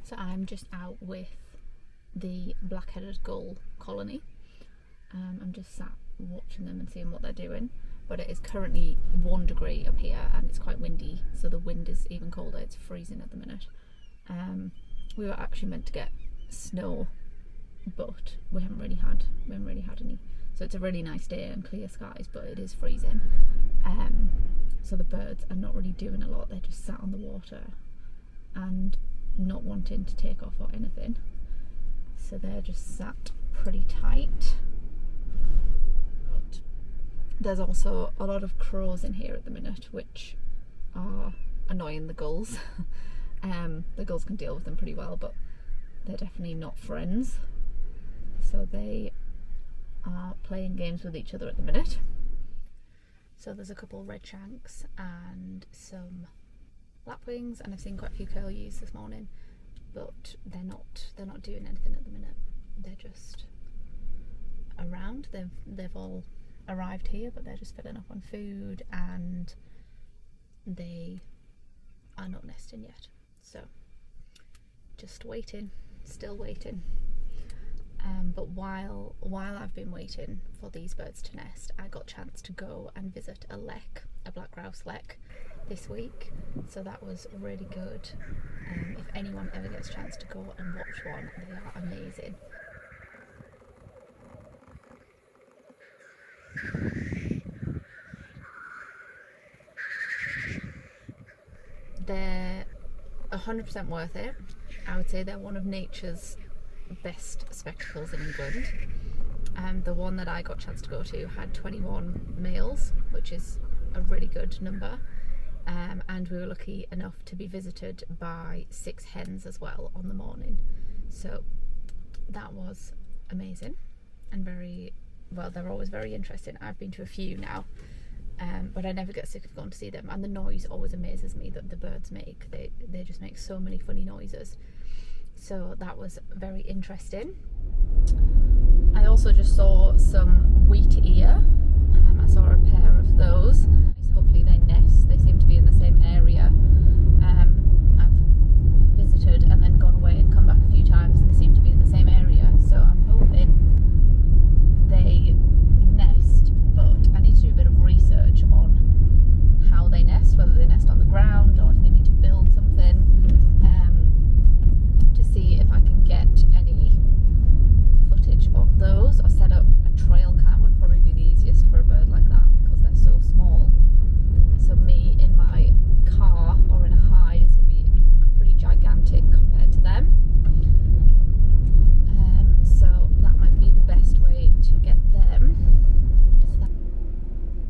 So I'm just out with the black-headed gull colony. I'm just sat watching them and seeing what they're doing. But it is currently 1 degree up here and it's quite windy, so the wind is even colder. It's freezing at the minute. We were actually meant to get snow, but we haven't really had any. So it's a really nice day and clear skies, but it is freezing. So the birds are not really doing a lot. They're just sat on the water and not wanting to take off or anything. So they're just sat pretty tight. But there's also a lot of crows in here at the minute, which are annoying the gulls. The gulls can deal with them pretty well, but they're definitely not friends. So they are playing games with each other at the minute. So there's a couple redshanks and some lapwings, and I've seen quite a few curlews this morning, but they're not doing anything at the minute. They're just around. They've all arrived here, but they're just filling up on food and they are not nesting yet. So just waiting, still waiting. But while I've been waiting for these birds to nest, I got a chance to go and visit a black grouse lek this week. So that was really good. If anyone ever gets a chance to go and watch one, they are amazing. They're 100% worth it. I would say they're one of nature's best spectacles in England. The one that I got a chance to go to had 21 males, which is a really good number. And we were lucky enough to be visited by 6 hens as well on the morning. So that was amazing and they're always very interesting. I've been to a few now, but I never get sick of going to see them, and the noise always amazes me that the birds make. They just make so many funny noises. So that was very interesting. I also just saw some wheat ear. I saw a pair of those. Hopefully they nest. They seem to be in the same area. I've visited and then gone away and come back a few times, and they seem to be in the same area. So I'm hoping they nest, but I need to do a bit of research on how they nest, whether they nest on the ground or if they need to build something, to see if I can get any footage of those, or set up a trail cam would probably be the easiest for a bird like that, because they're so small. So me in my car or in a high is going to be pretty gigantic compared to them. So that might be the best way to get them.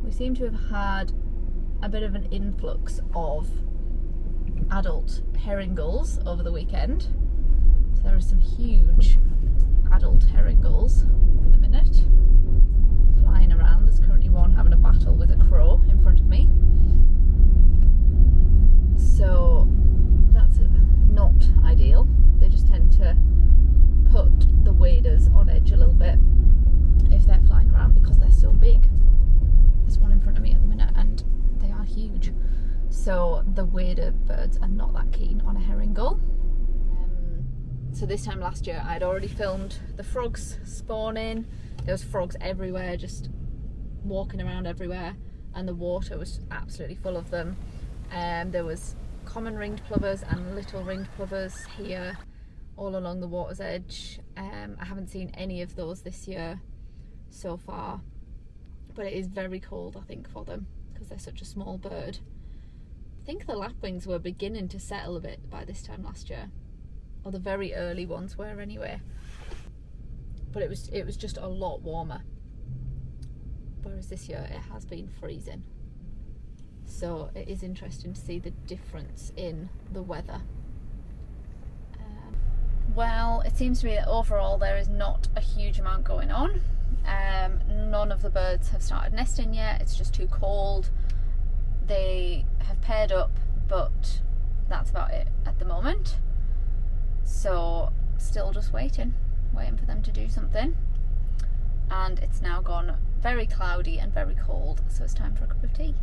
We seem to have had a bit of an influx of adult herring gulls over the weekend. So there are some huge adult herring gulls at the minute flying around. There's currently one having a battle with a crow in front of me. So that's not ideal. They just tend to put the waders on edge a little bit if they're flying around, because they're so big. There's one in front of me at the minute and they are huge. So the wader birds are not that keen on a herring gull. So this time last year I'd already filmed the frogs spawning. There was frogs everywhere, just walking around everywhere, and the water was absolutely full of them. There was common ringed plovers and little ringed plovers here all along the water's edge. I haven't seen any of those this year so far, but it is very cold, I think, for them because they're such a small bird. I think the lapwings were beginning to settle a bit by this time last year, or the very early ones were anyway, but it was just a lot warmer, whereas this year it has been freezing. So it is interesting to see the difference in the weather. Well, it seems to me that overall there is not a huge amount going on. None of the birds have started nesting yet. It's just too cold. They have paired up, but that's about it at the moment. So still just waiting for them to do something. And it's now gone very cloudy and very cold, so it's time for a cup of tea.